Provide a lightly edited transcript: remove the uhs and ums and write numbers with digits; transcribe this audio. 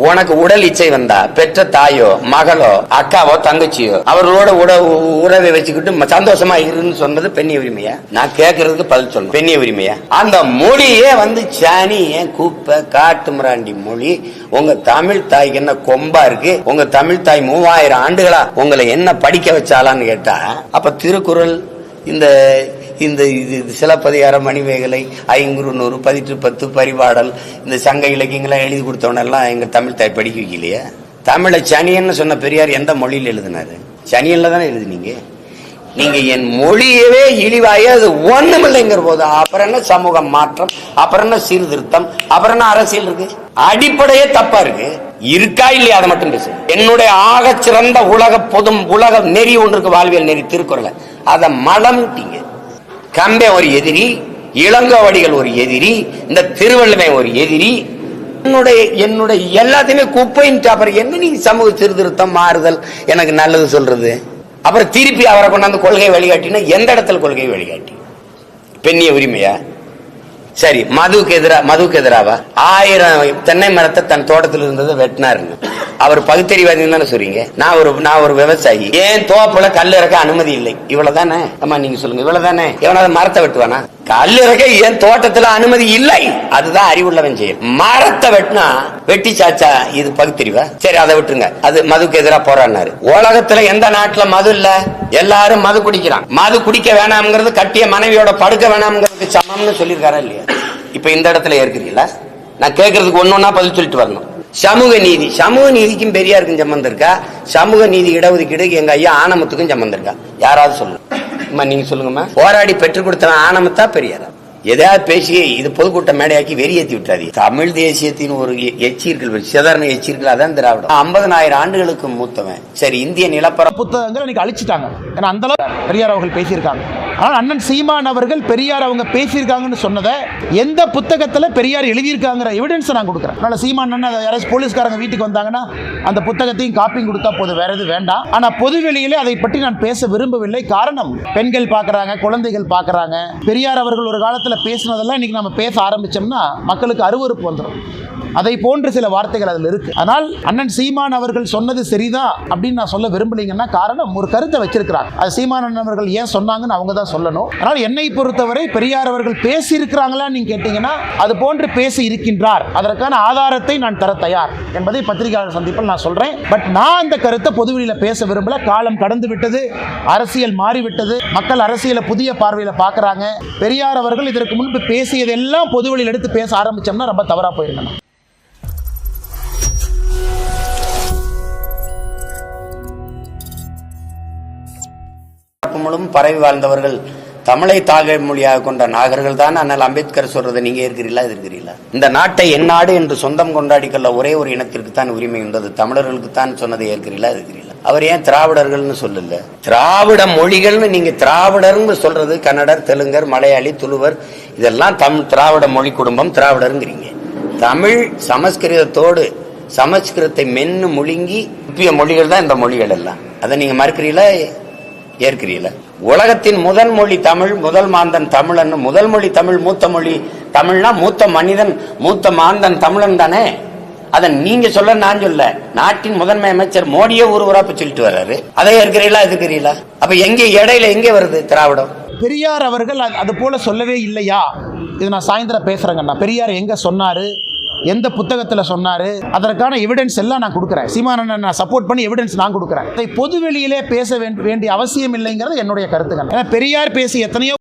உனக்கு உடல் இச்சை வந்தா பெற்ற தாயோ மகளோ அக்காவோ தங்கச்சியோ அவர்களோட உறவை வச்சுக்கிட்டு சந்தோஷமா இருன்னு சொன்னது பெண்ணிய உரிமையா? நான் கேட்கறதுக்கு பதில் சொல்லணும். பெண்ணிய உரிமையா? அந்த மொழியே சாணி கூப்ப காட்டு மிராண்டி மொழி. உங்க தமிழ் தாய்க்கு என்ன கொம்பா இருக்கு? உங்க தமிழ் தாய் 3000 ஆண்டுகளா உங்களை என்ன படிக்க வச்சாலான்னு கேட்டா, அப்ப திருக்குறள், இந்த இந்த சிலப்பதிகாரம், மணிமேகலை, ஐங்குறு நூறு, 10 பரிபாடல், இந்த சங்க இலக்கியங்கள்லாம் எழுதி கொடுத்தவனெல்லாம் எங்க தமிழ் தாய் படிக்க வைக்கலையா? தமிழை சனியன்னு சொன்ன பெரியார் எந்த மொழியில் எழுதினாரு? சனியன்ல தானே எழுதுனீங்க. நீங்க என் மொழியவே இழிவாயே அது ஒண்ணுமில்லைங்கிற போது அப்புறம் என்ன சமூக மாற்றம், அப்புறம் என்ன சீர்திருத்தம், அப்புறம் என்ன அரசியல் இருக்கு? அடிப்படையே தப்பா இருக்கு. இருக்கா இல்லையா அதை மட்டும் பேசு. என்னுடைய ஆக சிறந்த உலக நெறி ஒன்று இருக்கு, வாழ்வியல் நெறி, திருக்குறளை. அதை மலம்ட்டீங்க. கம்பே ஒரு எதிரி, இளங்கோவடிகள் ஒரு எதிரி, இந்த திருவள்ளுவர் ஒரு எதிரி. என்னுடைய எல்லாத்தையுமே குப்பைன்ட்டு அப்புறம் என்ன நீங்க சமூக சீர்திருத்தம் மாறுதல் எனக்கு நல்லது சொல்றது? அப்புறம் திருப்பி அவரை கொண்டாந்து கொள்கை வழிகாட்டினா எந்த இடத்துல கொள்கை வழிகாட்டி? பெண்ணிய உரிமையா? சரி, மதுவுக்கு எதிராவா? 1000 தென்னை மரத்தை தன் தோட்டத்தில் இருந்ததை வெட்டினாருங்க. அவர் பகுத்தறிவாதி தானே சொல்றீங்க. நான் ஒரு விவசாயி, ஏன் தோப்புல கல் இறக்க அனுமதி இல்லை? இவ்வளவுதானே? அம்மா நீங்க சொல்லுங்க, இவ்வளவுதானே? எவனாவது மரத்தை வெட்டுவானா? கல் இறக்க என் தோட்டத்துல அனுமதி இல்லை. அதுதான் அறிவுள்ளவன் செய்யும். மரத்தை வெட்டினா வெட்டி சாச்சா இது பகுத்தறிவா? சரி, அதை விட்டுருங்க. அது மதுக்கு எதிராக போராடினாரு. உலகத்துல எந்த நாட்டுல மது இல்ல? எல்லாரும் மது குடிக்கிறான். மது குடிக்க வேணாம்ங்கிறது கட்டிய மனைவியோட படுக்க வேணாம்ங்கிறதுக்கு சமம்னு சொல்லியிருக்காரா இல்லையா? இப்ப இந்த இடத்துல ஏற்கிறீங்களா? நான் கேட்கறதுக்கு ஒன்னொன்னா பதில் சொல்லிட்டு வரணும். சமூக நீதிக்கும் பெரியாருக்கும் சம்பந்தம் இருக்கா? சமூக நீதி இடஒதுக்கீடு எங்க ஐயா ஆனமத்துக்கும் சம்பந்தம் இருக்கா? யாராவது சொல்லுங்க. நீங்க சொல்லுங்கம்மா. போராடி பெற்றுக் கொடுத்த ஆனமத்தா பெரியாரா? எதையாவது பேசி இது பொதுக்கூட்ட மேடையாக்கி வெறியேற்றி விட்டாரு. தமிழ் தேசியத்தின் ஒரு எச்சீர்கள், சாதாரண எச்சீர்கள், அதான் திராவிடம். 50,000 ஆண்டுகளுக்கு மூத்தவன். சரி, இந்திய நிலப்பர புத்தகங்கள் இன்னைக்கு அழிச்சிட்டாங்க. ஏன்னா அந்த அளவு பெரியார் அவர்கள் பேசியிருக்காங்க. ஆனால் அண்ணன் சீமான் அவர்கள் பெரியார் அவங்க பேசியிருக்காங்கன்னு சொன்னதை எந்த புத்தகத்தில் பெரியார் எழுதியிருக்காங்கிற எவிடன்ஸை நான் கொடுக்குறேன். அதனால சீமான் யாராச்சும் போலீஸ்காரங்க வீட்டுக்கு வந்தாங்கன்னா அந்த புத்தகத்தையும் காப்பியும் கொடுத்தா போதும், வேற எதுவும் வேண்டாம். ஆனால் பொது வெளியிலே அதை பற்றி நான் பேச விரும்பவில்லை. காரணம், பெண்கள் பார்க்குறாங்க, குழந்தைகள் பார்க்குறாங்க. பெரியார் அவர்கள் ஒரு காலத்தில் பேசினதெல்லாம் இன்னைக்கு நம்ம பேச ஆரம்பிச்சோம்னா மக்களுக்கு அருவருப்பு வந்துடும். அதை போன்ற சில வார்த்தைகள் அதில் இருக்கு. ஆனால் அண்ணன் சீமான் அவர்கள் சொன்னது சரிதான் அப்படின்னு நான் சொல்ல விரும்பலைங்கன்னா காரணம், ஒரு கருத்தை வச்சிருக்கிறாங்க. அது சீமான் அண்ணன் அவர்கள் ஏன் சொன்னாங்கன்னு அவங்க தான் சொல்லணும். ஆனால் என்னை பொறுத்தவரை பெரியார் அவர்கள் பேசி இருக்கிறாங்களா நீங்க கேட்டீங்கன்னா அது போன்று பேசி இருக்கின்றார். அதற்கான ஆதாரத்தை நான் தர தயார் என்பதை பத்திரிகையாளர் சந்திப்பில் நான் சொல்றேன். பட் நான் அந்த கருத்தை பொதுவெளியில் பேச விரும்பல. காலம் கடந்து விட்டது, அரசியல் மாறிவிட்டது, மக்கள் அரசியலை புதிய பார்வையில் பார்க்கறாங்க. பெரியார் அவர்கள் இதற்கு முன்பு பேசியதெல்லாம் பொதுவெளியில் எடுத்து பேச ஆரம்பிச்சோம்னா ரொம்ப தவறா போயிருக்கணும். முழுவதும் பரவி வாழ்ந்தவர்கள் தமிழை தாழ் மொழியாக கொண்ட நாகர்கள் தான் அண்ணல் அம்பேத்கர் சொல்றதை நீங்க ஏற்கிறீங்களா, எதிர்க்கிறீங்களா? இந்த நாட்டை என் நாடு என்று சொந்தம் கொண்டாடிக்கொள்ள ஒரே ஒரு இனத்திற்கு தான் உரிமை உண்டது, தமிழர்களுக்கு தான் சொன்னதை ஏற்கிறீங்களா, எதிர்க்கிறீங்களா? அவர் ஏன் திராவிடர்கள்னு சொல்லல? திராவிட மொழிகள்னு நீங்க திராவிடர்னு சொல்றது கன்னடர், தெலுங்கர், மலையாளி, துளுவர், இதெல்லாம் தமிழ் திராவிட மொழி குடும்பம் திராவிடருங்கிறீங்க. தமிழ் சமஸ்கிருதத்தோடு சமஸ்கிருதத்தை மென்னு முழுங்கி முக்கிய மொழிகள் தான் இந்த மொழிகள் எல்லாம். அதை நீங்க மறுக்கிறீங்களா, ஏற்கிறீங்களா? உலகத்தின் முதல் மொழி தமிழ், முதல் மாந்தன் தமிழன். முதல் மொழி தமிழ், மூத்த மொழி தமிழ்னா மூத்த மனிதன், மூத்த மாந்தன் தமிழன் தானே. அதை நீங்க சொல்ல, நான் சொல்ல. நாட்டின் முதன்மை அமைச்சர் மோடியே ஊர்வராப்ப சொல்லிட்டு வர்றாரு. அதை ஏற்கிறீங்களா, எதுக்கிறீங்களா? அப்ப எங்க இடையில எங்க வருது திராவிடம்? பெரியார் அவர்கள் அது போல சொல்லவே இல்லையா? இது நான் சாயந்தரம் பேசுறேங்கண்ணா. பெரியார் எங்க சொன்னாரு, எந்த புத்தகத்தில் சொன்னாரு, அதற்கான எவிடன்ஸ் எல்லாம் நான் கொடுக்குறேன். சீமானன் நான் சப்போர்ட் பண்ணி எவிடன்ஸ் நான் கொடுக்குறேன். இதை பொது வெளியிலே பேச வேண்டிய அவசியம் இல்லைங்கிறது என்னுடைய கருத்துங்க. ஏன்னா பெரியார் பேசி எத்தனையோ